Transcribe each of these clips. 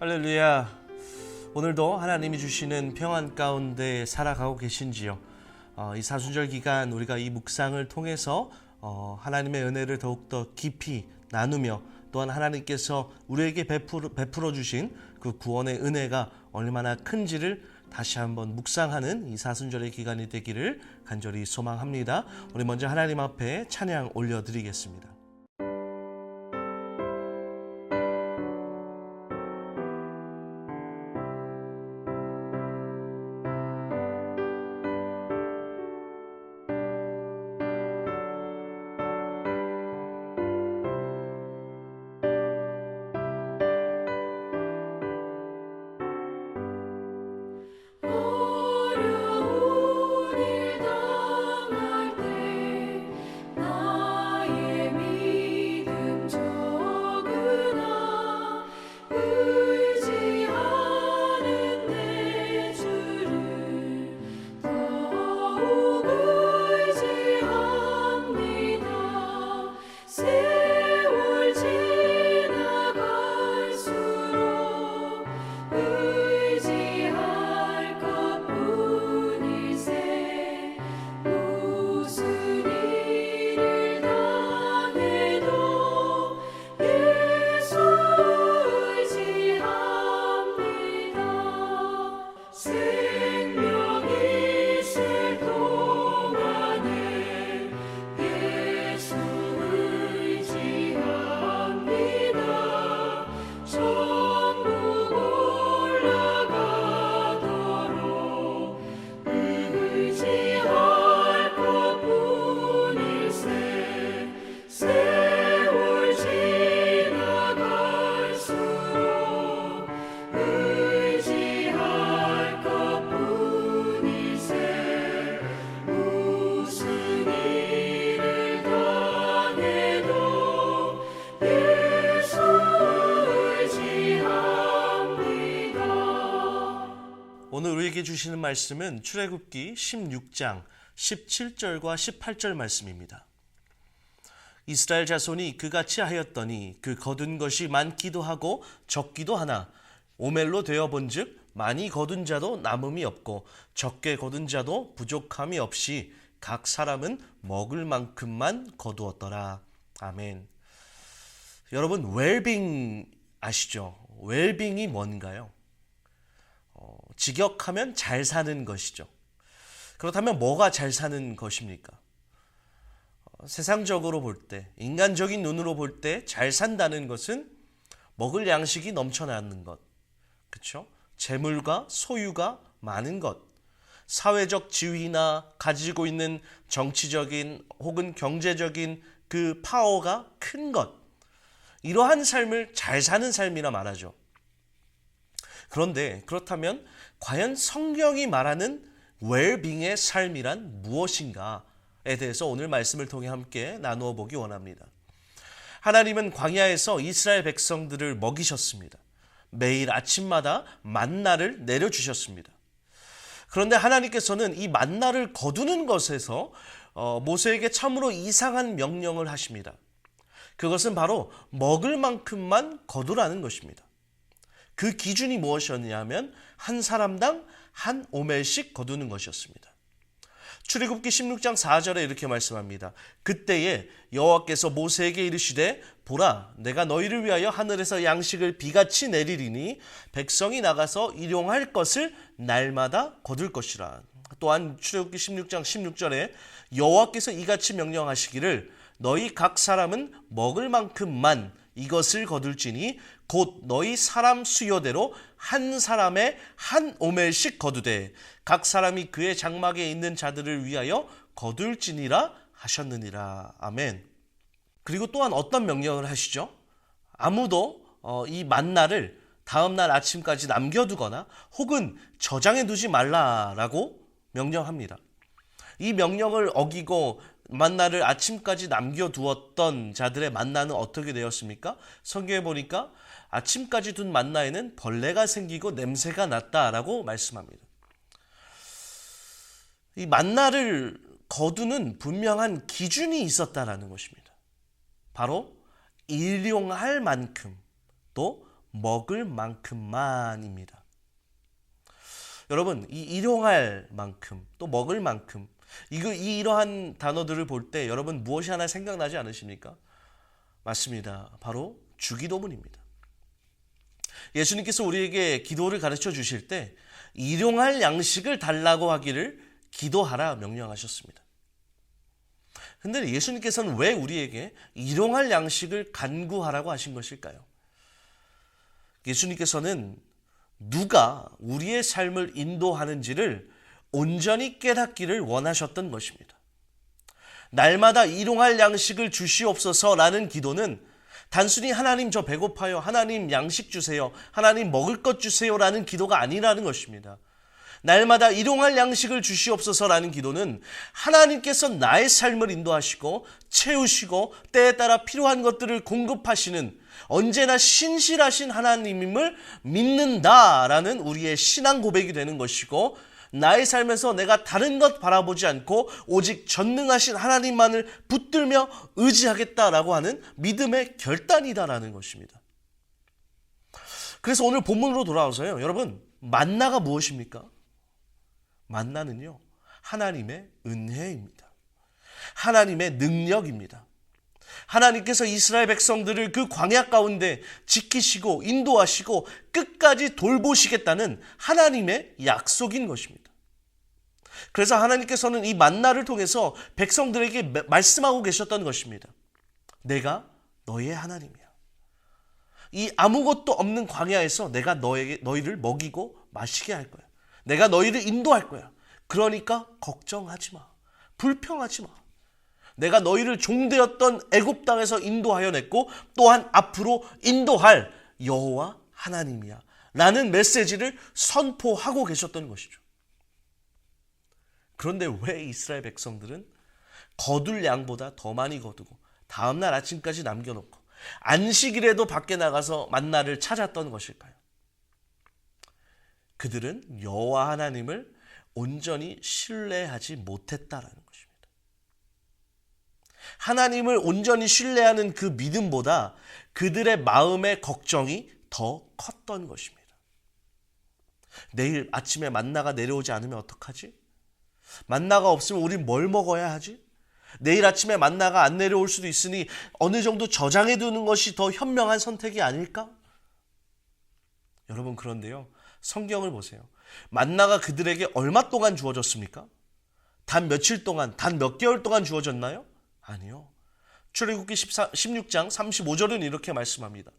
할렐루야. 오늘도 하나님이 주시는 평안 가운데 살아가고 계신지요? 이 사순절 기간 우리가 이 묵상을 통해서 하나님의 은혜를 더욱더 깊이 나누며 또한 하나님께서 우리에게 베풀어 주신 그 구원의 은혜가 얼마나 큰지를 다시 한번 묵상하는 이 사순절의 기간이 되기를 간절히 소망합니다. 우리 먼저 하나님 앞에 찬양 올려드리겠습니다. 오늘 우리에게 주시는 말씀은 출애굽기 16장 17절과 18절 말씀입니다. 이스라엘 자손이 그같이 하였더니 그 거둔 것이 많기도 하고 적기도 하나 오멜로 되어본즉 많이 거둔 자도 남음이 없고 적게 거둔 자도 부족함이 없이 각 사람은 먹을 만큼만 거두었더라. 아멘. 여러분, 웰빙 아시죠? 웰빙이 뭔가요? 직역하면 잘 사는 것이죠. 그렇다면 뭐가 잘 사는 것입니까? 세상적으로 볼 때, 인간적인 눈으로 볼 때 잘 산다는 것은 먹을 양식이 넘쳐나는 것, 그렇죠? 재물과 소유가 많은 것, 사회적 지위나 가지고 있는 정치적인 혹은 경제적인 그 파워가 큰 것, 이러한 삶을 잘 사는 삶이라 말하죠. 그런데 그렇다면 과연 성경이 말하는 웰빙의 삶이란 무엇인가에 대해서 오늘 말씀을 통해 함께 나누어 보기 원합니다. 하나님은 광야에서 이스라엘 백성들을 먹이셨습니다. 매일 아침마다 만나를 내려주셨습니다. 그런데 하나님께서는 이 만나를 거두는 것에서 모세에게 참으로 이상한 명령을 하십니다. 그것은 바로 먹을 만큼만 거두라는 것입니다. 그 기준이 무엇이었냐면 한 사람당 한 오멜씩 거두는 것이었습니다. 출애굽기 16장 4절에 이렇게 말씀합니다. 그때에 여호와께서 모세에게 이르시되 보라 내가 너희를 위하여 하늘에서 양식을 비같이 내리리니 백성이 나가서 일용할 것을 날마다 거둘 것이라. 또한 출애굽기 16장 16절에 여호와께서 이같이 명령하시기를 너희 각 사람은 먹을 만큼만 이것을 거둘지니 곧 너희 사람 수요대로 한 사람의 한 오멜씩 거두되 각 사람이 그의 장막에 있는 자들을 위하여 거둘지니라 하셨느니라. 아멘. 그리고 또한 어떤 명령을 하시죠? 아무도 이 만나를 다음날 아침까지 남겨두거나 혹은 저장해 두지 말라라고 명령합니다. 이 명령을 어기고 만나를 아침까지 남겨두었던 자들의 만나는 어떻게 되었습니까? 성경에 보니까 아침까지 둔 만나에는 벌레가 생기고 냄새가 났다라고 말씀합니다. 이 만나를 거두는 분명한 기준이 있었다라는 것입니다. 바로 일용할 만큼 또 먹을 만큼만입니다. 여러분, 이 일용할 만큼, 또 먹을 만큼, 이러한 단어들을 볼 때 여러분 무엇이 하나 생각나지 않으십니까? 맞습니다. 바로 주기도문입니다. 예수님께서 우리에게 기도를 가르쳐 주실 때 일용할 양식을 달라고 하기를 기도하라 명령하셨습니다. 근데 예수님께서는 왜 우리에게 일용할 양식을 간구하라고 하신 것일까요? 예수님께서는 누가 우리의 삶을 인도하는지를 온전히 깨닫기를 원하셨던 것입니다. 날마다 일용할 양식을 주시옵소서라는 기도는 단순히 하나님 저 배고파요, 하나님 양식 주세요, 하나님 먹을 것 주세요라는 기도가 아니라는 것입니다. 날마다 일용할 양식을 주시옵소서라는 기도는 하나님께서 나의 삶을 인도하시고 채우시고 때에 따라 필요한 것들을 공급하시는 언제나 신실하신 하나님임을 믿는다라는 우리의 신앙 고백이 되는 것이고, 나의 삶에서 내가 다른 것 바라보지 않고 오직 전능하신 하나님만을 붙들며 의지하겠다라고 하는 믿음의 결단이다라는 것입니다. 그래서 오늘 본문으로 돌아와서요, 여러분, 만나가 무엇입니까? 만나는요, 하나님의 은혜입니다. 하나님의 능력입니다. 하나님께서 이스라엘 백성들을 그 광야 가운데 지키시고 인도하시고 끝까지 돌보시겠다는 하나님의 약속인 것입니다. 그래서 하나님께서는 이 만나를 통해서 백성들에게 말씀하고 계셨던 것입니다. 내가 너희의 하나님이야. 이 아무것도 없는 광야에서 내가 너희를 먹이고 마시게 할 거야. 내가 너희를 인도할 거야. 그러니까 걱정하지 마. 불평하지 마. 내가 너희를 종되었던 애굽 땅에서 인도하여 냈고 또한 앞으로 인도할 여호와 하나님이야 라는 메시지를 선포하고 계셨던 것이죠. 그런데 왜 이스라엘 백성들은 거둘 양보다 더 많이 거두고 다음날 아침까지 남겨놓고 안식일에도 밖에 나가서 만나를 찾았던 것일까요? 그들은 여호와 하나님을 온전히 신뢰하지 못했다라는 것입니다. 하나님을 온전히 신뢰하는 그 믿음보다 그들의 마음의 걱정이 더 컸던 것입니다. 내일 아침에 만나가 내려오지 않으면 어떡하지? 만나가 없으면 우린 뭘 먹어야 하지? 내일 아침에 만나가 안 내려올 수도 있으니 어느 정도 저장해 두는 것이 더 현명한 선택이 아닐까? 여러분, 그런데요, 성경을 보세요. 만나가 그들에게 얼마 동안 주어졌습니까? 단 며칠 동안, 단 몇 개월 동안 주어졌나요? 아니요. 출애굽기 16장 35절은 이렇게 말씀합니다.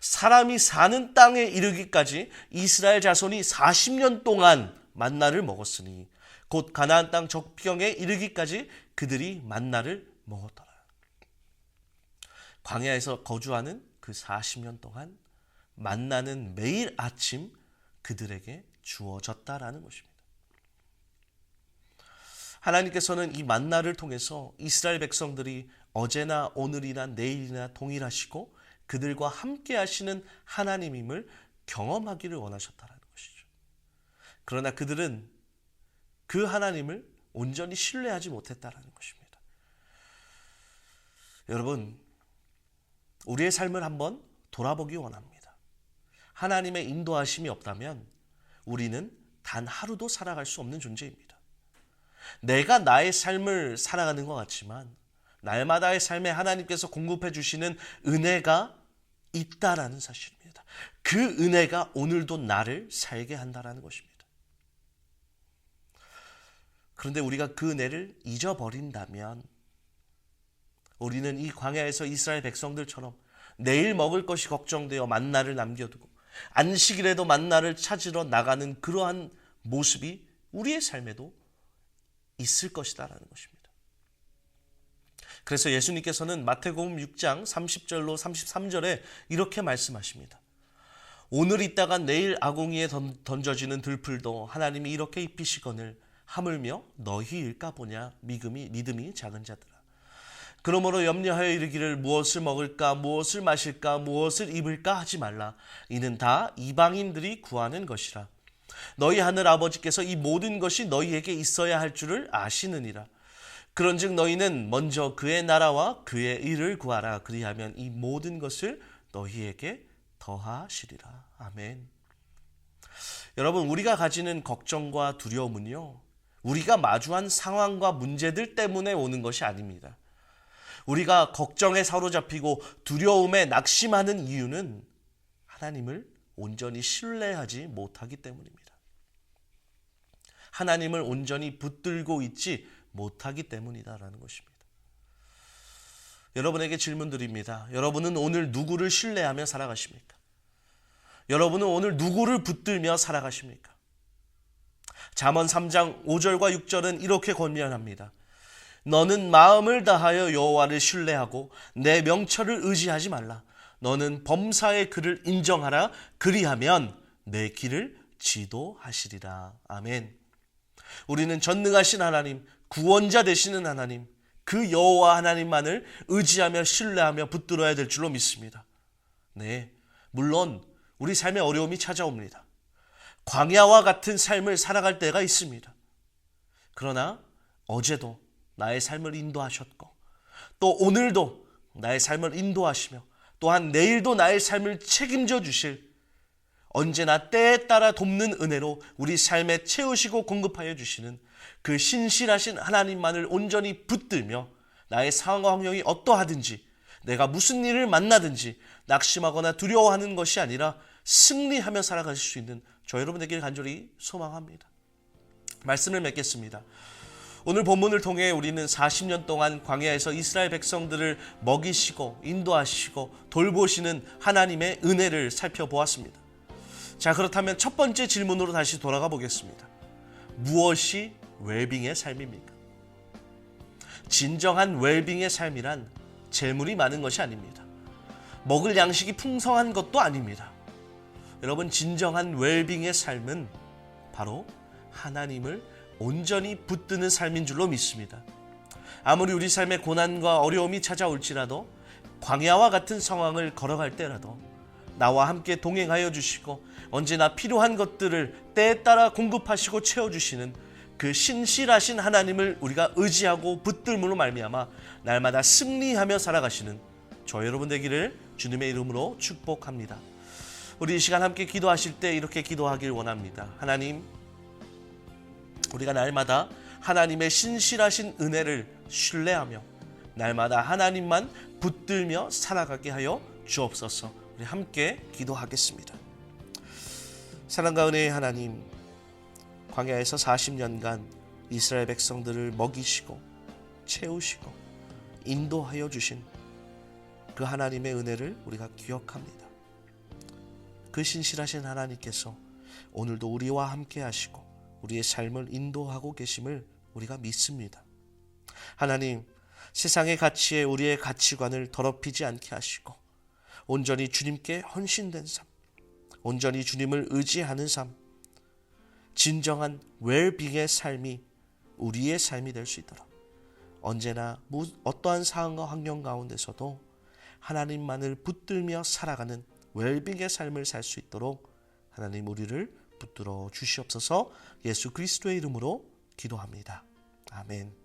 사람이 사는 땅에 이르기까지 이스라엘 자손이 40년 동안 만나를 먹었으니 곧 가나안 땅 적경에 이르기까지 그들이 만나를 먹었더라. 광야에서 거주하는 그 40년 동안 만나는 매일 아침 그들에게 주어졌다라는 것입니다. 하나님께서는 이 만나를 통해서 이스라엘 백성들이 어제나 오늘이나 내일이나 동일하시고 그들과 함께 하시는 하나님임을 경험하기를 원하셨다는 것이죠. 그러나 그들은 그 하나님을 온전히 신뢰하지 못했다는 것입니다. 여러분, 우리의 삶을 한번 돌아보기 원합니다. 하나님의 인도하심이 없다면 우리는 단 하루도 살아갈 수 없는 존재입니다. 내가 나의 삶을 살아가는 것 같지만 날마다의 삶에 하나님께서 공급해 주시는 은혜가 있다라는 사실입니다. 그 은혜가 오늘도 나를 살게 한다라는 것입니다. 그런데 우리가 그 은혜를 잊어버린다면 우리는 이 광야에서 이스라엘 백성들처럼 내일 먹을 것이 걱정되어 만나를 남겨두고 안식일에도 만나를 찾으러 나가는 그러한 모습이 우리의 삶에도 있을 것이다라는 것입니다. 그래서 예수님께서는 마태복음 6장 30절로 33절에 이렇게 말씀하십니다. 오늘 있다가 내일 아궁이에 던져지는 들풀도 하나님이 이렇게 입히시거늘 하물며 너희일까 보냐 믿음이 작은 자들아. 그러므로 염려하여 이르기를 무엇을 먹을까 무엇을 마실까 무엇을 입을까 하지 말라. 이는 다 이방인들이 구하는 것이라. 너희 하늘 아버지께서 이 모든 것이 너희에게 있어야 할 줄을 아시느니라. 그런즉 너희는 먼저 그의 나라와 그의 의를 구하라. 그리하면 이 모든 것을 너희에게 더하시리라. 아멘. 여러분, 우리가 가지는 걱정과 두려움은요, 우리가 마주한 상황과 문제들 때문에 오는 것이 아닙니다. 우리가 걱정에 사로잡히고 두려움에 낙심하는 이유는 하나님을 온전히 신뢰하지 못하기 때문입니다. 하나님을 온전히 붙들고 있지 못하기 때문이다라는 것입니다. 여러분에게 질문 드립니다. 여러분은 오늘 누구를 신뢰하며 살아가십니까? 여러분은 오늘 누구를 붙들며 살아가십니까? 잠언 3장 5절과 6절은 이렇게 권면합니다. 너는 마음을 다하여 여호와를 신뢰하고 내 명철을 의지하지 말라. 너는 범사의 그를 인정하라. 그리하면 내 길을 지도하시리라. 아멘. 우리는 전능하신 하나님, 구원자 되시는 하나님, 그 여호와 하나님만을 의지하며 신뢰하며 붙들어야 될 줄로 믿습니다. 네, 물론 우리 삶에 어려움이 찾아옵니다. 광야와 같은 삶을 살아갈 때가 있습니다. 그러나 어제도 나의 삶을 인도하셨고 또 오늘도 나의 삶을 인도하시며 또한 내일도 나의 삶을 책임져 주실 언제나 때에 따라 돕는 은혜로 우리 삶에 채우시고 공급하여 주시는 그 신실하신 하나님만을 온전히 붙들며 나의 상황과 환경이 어떠하든지 내가 무슨 일을 만나든지 낙심하거나 두려워하는 것이 아니라 승리하며 살아갈 수 있는 저 여러분에게 간절히 소망합니다. 말씀을 맺겠습니다. 오늘 본문을 통해 우리는 40년 동안 광야에서 이스라엘 백성들을 먹이시고 인도하시고 돌보시는 하나님의 은혜를 살펴보았습니다. 자, 그렇다면 첫 번째 질문으로 다시 돌아가 보겠습니다. 무엇이 웰빙의 삶입니까? 진정한 웰빙의 삶이란 재물이 많은 것이 아닙니다. 먹을 양식이 풍성한 것도 아닙니다. 여러분, 진정한 웰빙의 삶은 바로 하나님을 온전히 붙드는 삶인 줄로 믿습니다. 아무리 우리 삶에 고난과 어려움이 찾아올지라도 광야와 같은 상황을 걸어갈 때라도 나와 함께 동행하여 주시고 언제나 필요한 것들을 때에 따라 공급하시고 채워주시는 그 신실하신 하나님을 우리가 의지하고 붙들므로 말미암아 날마다 승리하며 살아가시는 저 여러분 되기를 주님의 이름으로 축복합니다. 우리 이 시간 함께 기도하실 때 이렇게 기도하길 원합니다. 하나님, 우리가 날마다 하나님의 신실하신 은혜를 신뢰하며 날마다 하나님만 붙들며 살아가게 하여 주옵소서. 우리 함께 기도하겠습니다. 사랑과 은혜의 하나님, 광야에서 40년간 이스라엘 백성들을 먹이시고 채우시고 인도하여 주신 그 하나님의 은혜를 우리가 기억합니다. 그 신실하신 하나님께서 오늘도 우리와 함께 하시고 우리의 삶을 인도하고 계심을 우리가 믿습니다. 하나님, 세상의 가치에 우리의 가치관을 더럽히지 않게 하시고 온전히 주님께 헌신된 삶, 온전히 주님을 의지하는 삶, 진정한 웰빙의 삶이 우리의 삶이 될 수 있도록 언제나 어떠한 상황과 환경 가운데서도 하나님만을 붙들며 살아가는 웰빙의 삶을 살 수 있도록 하나님 우리를 붙들어 주시옵소서. 예수 그리스도의 이름으로 기도합니다. 아멘.